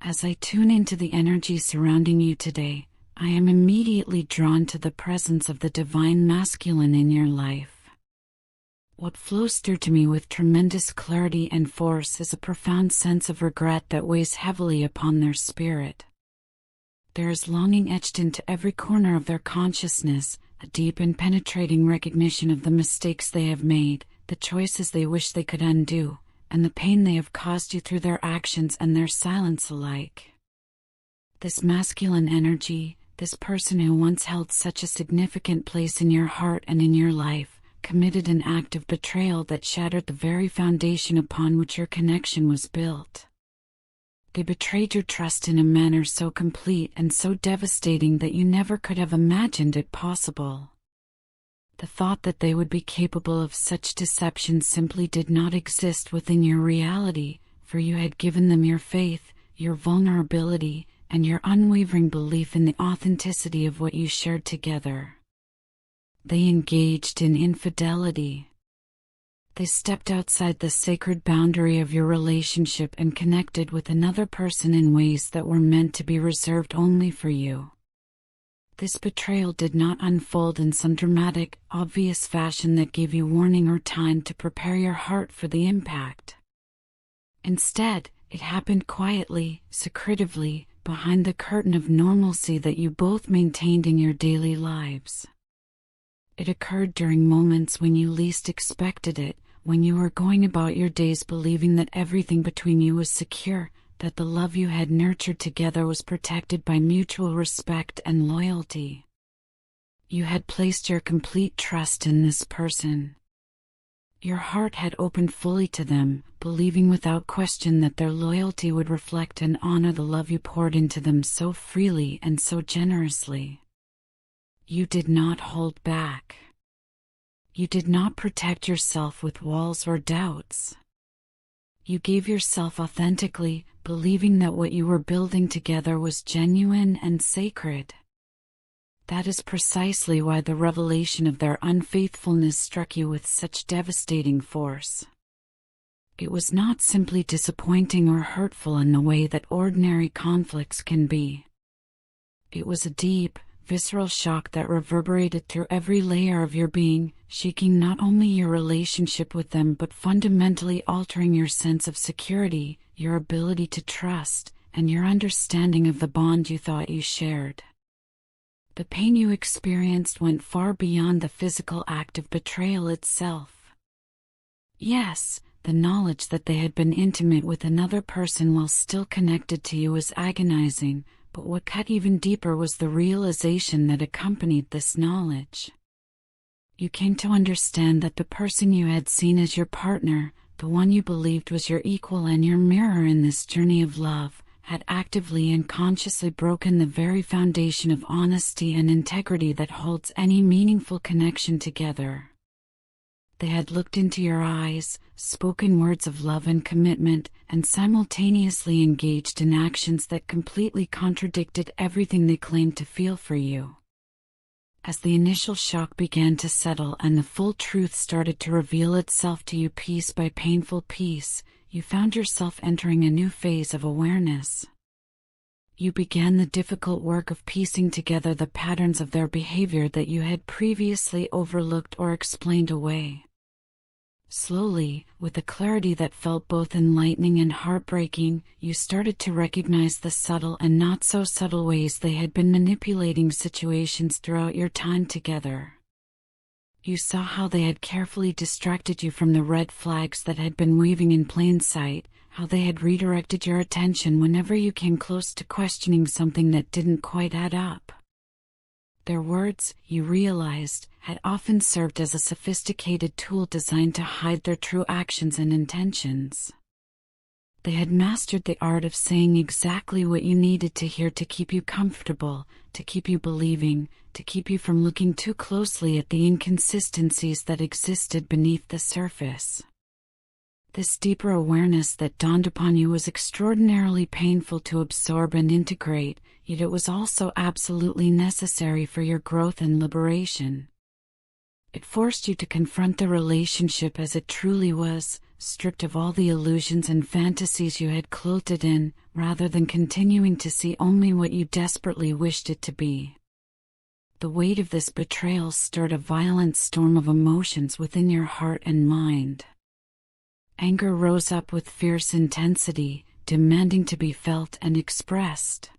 As I tune into the energy surrounding you today, I am immediately drawn to the presence of the divine masculine in your life. What flows through to me with tremendous clarity and force is a profound sense of regret that weighs heavily upon their spirit. There is longing etched into every corner of their consciousness, a deep and penetrating recognition of the mistakes they have made, the choices they wish they could undo, and the pain they have caused you through their actions and their silence alike. This masculine energy, this person who once held such a significant place in your heart and in your life, committed an act of betrayal that shattered the very foundation upon which your connection was built. They betrayed your trust in a manner so complete and so devastating that you never could have imagined it possible. The thought that they would be capable of such deception simply did not exist within your reality, for you had given them your faith, your vulnerability, and your unwavering belief in the authenticity of what you shared together. They engaged in infidelity. They stepped outside the sacred boundary of your relationship and connected with another person in ways that were meant to be reserved only for you. This betrayal did not unfold in some dramatic, obvious fashion that gave you warning or time to prepare your heart for the impact. Instead, it happened quietly, secretively, behind the curtain of normalcy that you both maintained in your daily lives. It occurred during moments when you least expected it, when you were going about your days believing that everything between you was secure, that the love you had nurtured together was protected by mutual respect and loyalty. You had placed your complete trust in this person. Your heart had opened fully to them, believing without question that their loyalty would reflect and honor the love you poured into them so freely and so generously. You did not hold back. You did not protect yourself with walls or doubts. You gave yourself authentically, believing that what you were building together was genuine and sacred. That is precisely why the revelation of their unfaithfulness struck you with such devastating force. It was not simply disappointing or hurtful in the way that ordinary conflicts can be. It was a deep, visceral shock that reverberated through every layer of your being, shaking not only your relationship with them but fundamentally altering your sense of security, your ability to trust, and your understanding of the bond you thought you shared. The pain you experienced went far beyond the physical act of betrayal itself. Yes, the knowledge that they had been intimate with another person while still connected to you was agonizing, but what cut even deeper was the realization that accompanied this knowledge. You came to understand that the person you had seen as your partner, the one you believed was your equal and your mirror in this journey of love, had actively and consciously broken the very foundation of honesty and integrity that holds any meaningful connection together. They had looked into your eyes, spoken words of love and commitment, and simultaneously engaged in actions that completely contradicted everything they claimed to feel for you. As the initial shock began to settle and the full truth started to reveal itself to you piece by painful piece, you found yourself entering a new phase of awareness. You began the difficult work of piecing together the patterns of their behavior that you had previously overlooked or explained away. Slowly, with a clarity that felt both enlightening and heartbreaking, you started to recognize the subtle and not so subtle ways they had been manipulating situations throughout your time together. You saw how they had carefully distracted you from the red flags that had been waving in plain sight, how they had redirected your attention whenever you came close to questioning something that didn't quite add up. Their words, you realized, had often served as a sophisticated tool designed to hide their true actions and intentions. They had mastered the art of saying exactly what you needed to hear to keep you comfortable, to keep you believing, to keep you from looking too closely at the inconsistencies that existed beneath the surface. This deeper awareness that dawned upon you was extraordinarily painful to absorb and integrate, yet it was also absolutely necessary for your growth and liberation. It forced you to confront the relationship as it truly was, stripped of all the illusions and fantasies you had clothed it in, rather than continuing to see only what you desperately wished it to be. The weight of this betrayal stirred a violent storm of emotions within your heart and mind. Anger rose up with fierce intensity, demanding to be felt and expressed.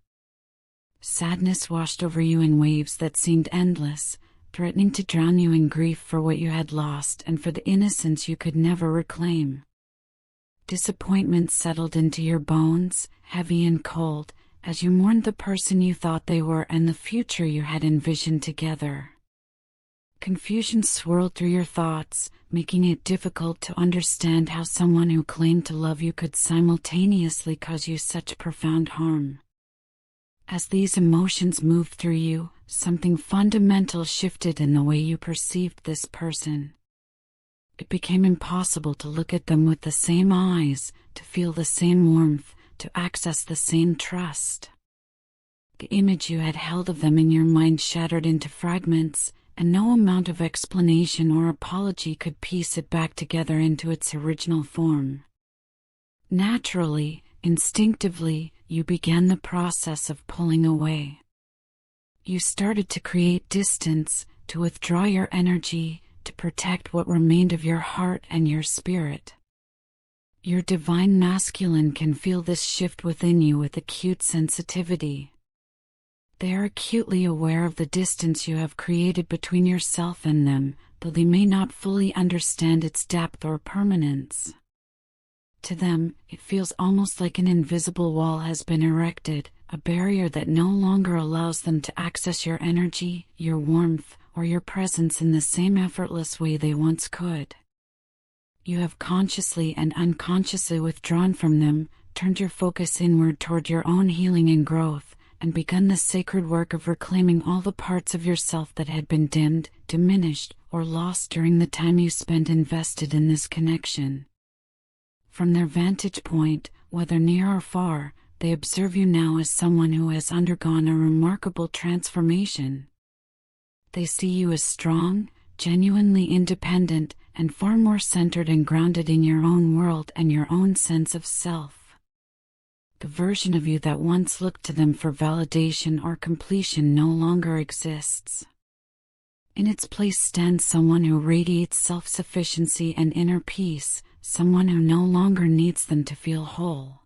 Sadness washed over you in waves that seemed endless, threatening to drown you in grief for what you had lost and for the innocence you could never reclaim. Disappointment settled into your bones, heavy and cold, as you mourned the person you thought they were and the future you had envisioned together. Confusion swirled through your thoughts, making it difficult to understand how someone who claimed to love you could simultaneously cause you such profound harm. As these emotions moved through you, something fundamental shifted in the way you perceived this person. It became impossible to look at them with the same eyes, to feel the same warmth, to access the same trust. The image you had held of them in your mind shattered into fragments, and no amount of explanation or apology could piece it back together into its original form. Naturally, instinctively, you began the process of pulling away. You started to create distance, to withdraw your energy, to protect what remained of your heart and your spirit. Your divine masculine can feel this shift within you with acute sensitivity. They are acutely aware of the distance you have created between yourself and them, though they may not fully understand its depth or permanence. To them, it feels almost like an invisible wall has been erected, a barrier that no longer allows them to access your energy, your warmth, or your presence in the same effortless way they once could. You have consciously and unconsciously withdrawn from them, turned your focus inward toward your own healing and growth, and begun the sacred work of reclaiming all the parts of yourself that had been dimmed, diminished, or lost during the time you spent invested in this connection. From their vantage point, whether near or far, they observe you now as someone who has undergone a remarkable transformation. They see you as strong, genuinely independent, and far more centered and grounded in your own world and your own sense of self. The version of you that once looked to them for validation or completion no longer exists. In its place stands someone who radiates self-sufficiency and inner peace, someone who no longer needs them to feel whole.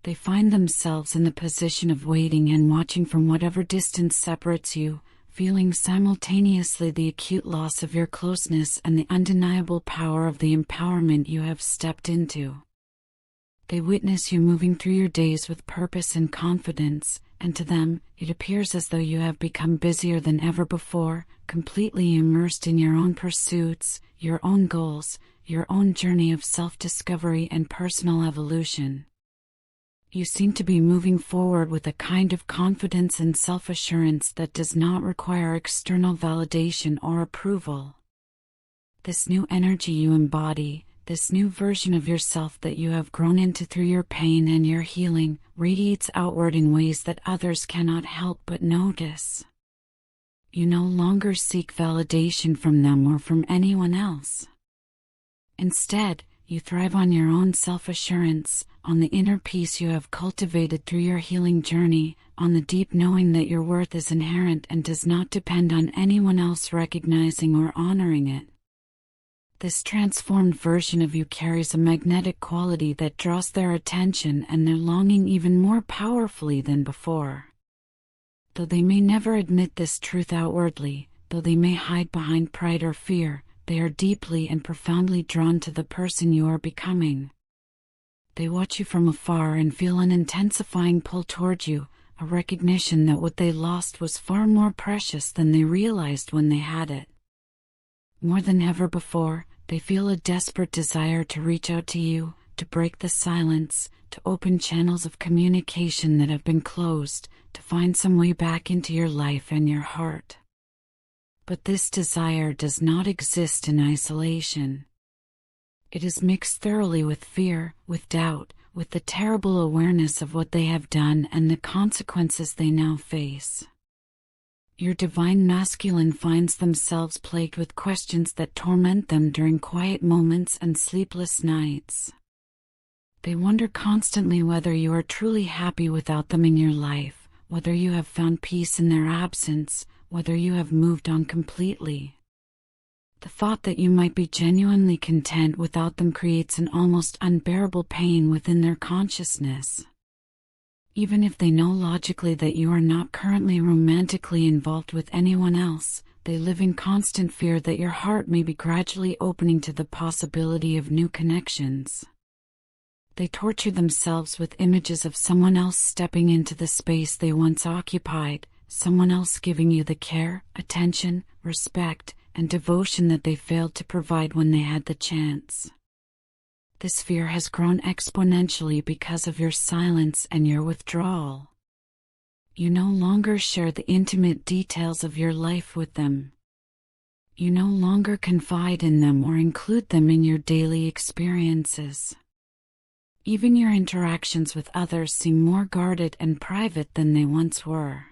They find themselves in the position of waiting and watching from whatever distance separates you, feeling simultaneously the acute loss of your closeness and the undeniable power of the empowerment you have stepped into. They witness you moving through your days with purpose and confidence, and to them, it appears as though you have become busier than ever before, completely immersed in your own pursuits, your own goals, your own journey of self-discovery and personal evolution. You seem to be moving forward with a kind of confidence and self-assurance that does not require external validation or approval. This new energy you embody, this new version of yourself that you have grown into through your pain and your healing, radiates outward in ways that others cannot help but notice. You no longer seek validation from them or from anyone else. Instead, you thrive on your own self-assurance, on the inner peace you have cultivated through your healing journey, on the deep knowing that your worth is inherent and does not depend on anyone else recognizing or honoring it. This transformed version of you carries a magnetic quality that draws their attention and their longing even more powerfully than before. Though they may never admit this truth outwardly, though they may hide behind pride or fear, they are deeply and profoundly drawn to the person you are becoming. They watch you from afar and feel an intensifying pull toward you, a recognition that what they lost was far more precious than they realized when they had it. More than ever before, they feel a desperate desire to reach out to you, to break the silence, to open channels of communication that have been closed, to find some way back into your life and your heart. But this desire does not exist in isolation. It is mixed thoroughly with fear, with doubt, with the terrible awareness of what they have done and the consequences they now face. Your divine masculine finds themselves plagued with questions that torment them during quiet moments and sleepless nights. They wonder constantly whether you are truly happy without them in your life, whether you have found peace in their absence, whether you have moved on completely. The thought that you might be genuinely content without them creates an almost unbearable pain within their consciousness. Even if they know logically that you are not currently romantically involved with anyone else, they live in constant fear that your heart may be gradually opening to the possibility of new connections. They torture themselves with images of someone else stepping into the space they once occupied, someone else giving you the care, attention, respect, and devotion that they failed to provide when they had the chance. This fear has grown exponentially because of your silence and your withdrawal. You no longer share the intimate details of your life with them. You no longer confide in them or include them in your daily experiences. Even your interactions with others seem more guarded and private than they once were.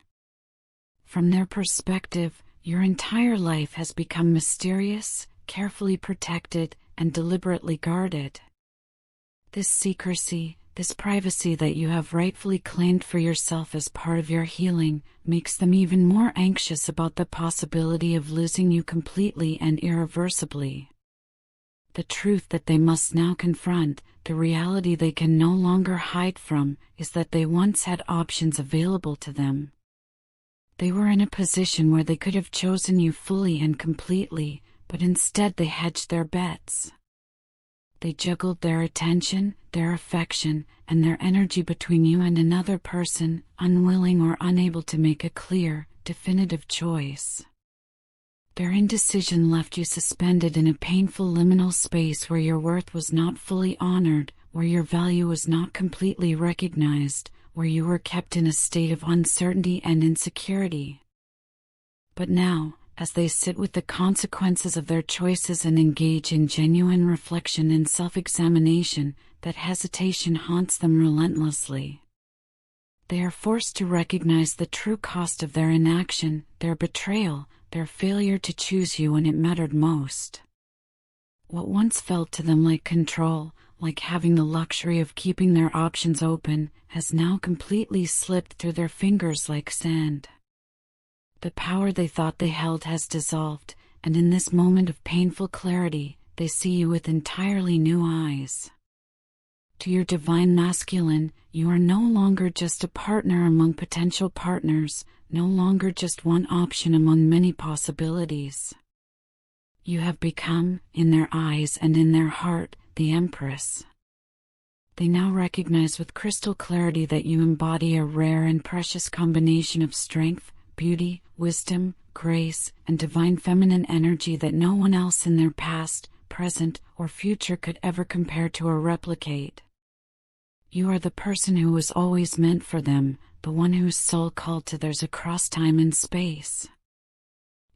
From their perspective, your entire life has become mysterious, carefully protected, and deliberately guarded. This secrecy, this privacy that you have rightfully claimed for yourself as part of your healing, makes them even more anxious about the possibility of losing you completely and irreversibly. The truth that they must now confront, the reality they can no longer hide from, is that they once had options available to them. They were in a position where they could have chosen you fully and completely, but instead they hedged their bets. They juggled their attention, their affection, and their energy between you and another person, unwilling or unable to make a clear, definitive choice. Their indecision left you suspended in a painful liminal space where your worth was not fully honored, where your value was not completely recognized, where you were kept in a state of uncertainty and insecurity. But now, as they sit with the consequences of their choices and engage in genuine reflection and self-examination, that hesitation haunts them relentlessly. They are forced to recognize the true cost of their inaction, their betrayal, their failure to choose you when it mattered most. What once felt to them like control, like having the luxury of keeping their options open, has now completely slipped through their fingers like sand. The power they thought they held has dissolved, and in this moment of painful clarity, they see you with entirely new eyes. To your divine masculine, you are no longer just a partner among potential partners, no longer just one option among many possibilities. You have become, in their eyes and in their heart, the Empress. They now recognize with crystal clarity that you embody a rare and precious combination of strength, beauty, wisdom, grace, and divine feminine energy that no one else in their past, present, or future could ever compare to or replicate. You are the person who was always meant for them, the one whose soul called to theirs across time and space.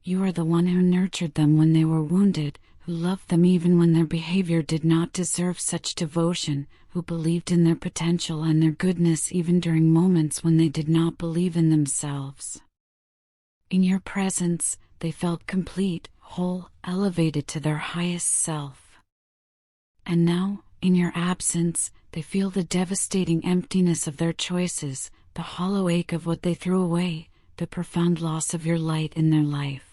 You are the one who nurtured them when they were wounded, who loved them even when their behavior did not deserve such devotion, who believed in their potential and their goodness even during moments when they did not believe in themselves. In your presence, they felt complete, whole, elevated to their highest self. And now, in your absence, they feel the devastating emptiness of their choices, the hollow ache of what they threw away, the profound loss of your light in their life.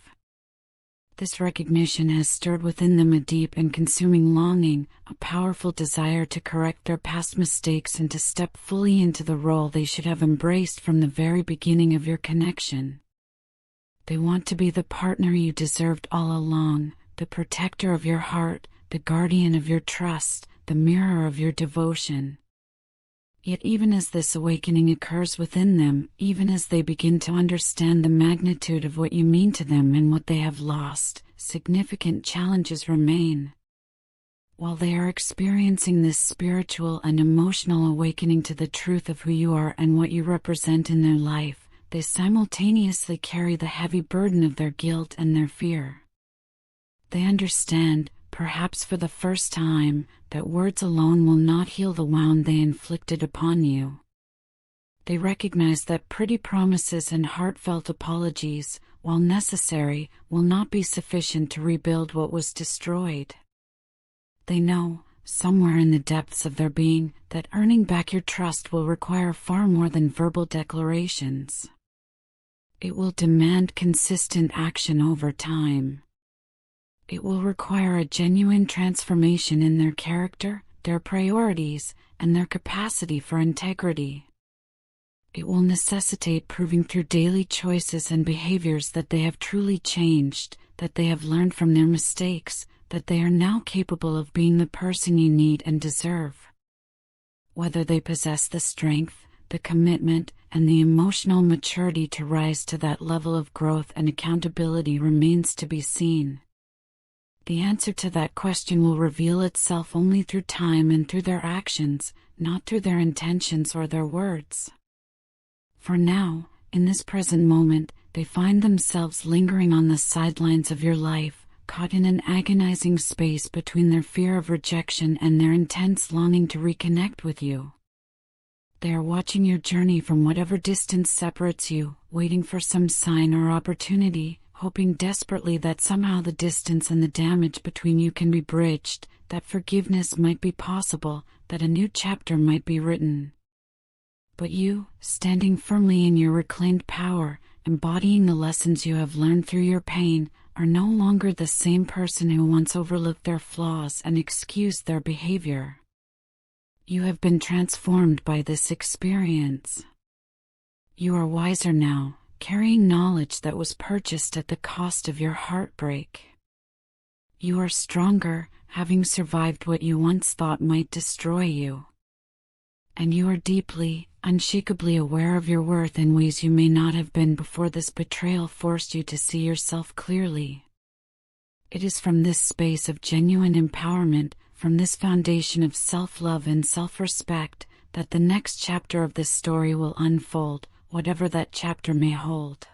This recognition has stirred within them a deep and consuming longing, a powerful desire to correct their past mistakes and to step fully into the role they should have embraced from the very beginning of your connection. They want to be the partner you deserved all along, the protector of your heart, the guardian of your trust, the mirror of your devotion. Yet even as this awakening occurs within them, even as they begin to understand the magnitude of what you mean to them and what they have lost, significant challenges remain. While they are experiencing this spiritual and emotional awakening to the truth of who you are and what you represent in their life, they simultaneously carry the heavy burden of their guilt and their fear. They understand, perhaps for the first time, that words alone will not heal the wound they inflicted upon you. They recognize that pretty promises and heartfelt apologies, while necessary, will not be sufficient to rebuild what was destroyed. They know, somewhere in the depths of their being, that earning back your trust will require far more than verbal declarations. It will demand consistent action over time. It will require a genuine transformation in their character, their priorities, and their capacity for integrity. It will necessitate proving through daily choices and behaviors that they have truly changed, that they have learned from their mistakes, that they are now capable of being the person you need and deserve. Whether they possess the strength, the commitment, and the emotional maturity to rise to that level of growth and accountability remains to be seen. The answer to that question will reveal itself only through time and through their actions, not through their intentions or their words. For now, in this present moment, they find themselves lingering on the sidelines of your life, caught in an agonizing space between their fear of rejection and their intense longing to reconnect with you. They are watching your journey from whatever distance separates you, waiting for some sign or opportunity, hoping desperately that somehow the distance and the damage between you can be bridged, that forgiveness might be possible, that a new chapter might be written. But you, standing firmly in your reclaimed power, embodying the lessons you have learned through your pain, are no longer the same person who once overlooked their flaws and excused their behavior. You have been transformed by this experience. You are wiser now, carrying knowledge that was purchased at the cost of your heartbreak. You are stronger, having survived what you once thought might destroy you. And you are deeply, unshakably aware of your worth in ways you may not have been before this betrayal forced you to see yourself clearly. It is from this space of genuine empowerment, from this foundation of self-love and self-respect, that the next chapter of this story will unfold, whatever that chapter may hold.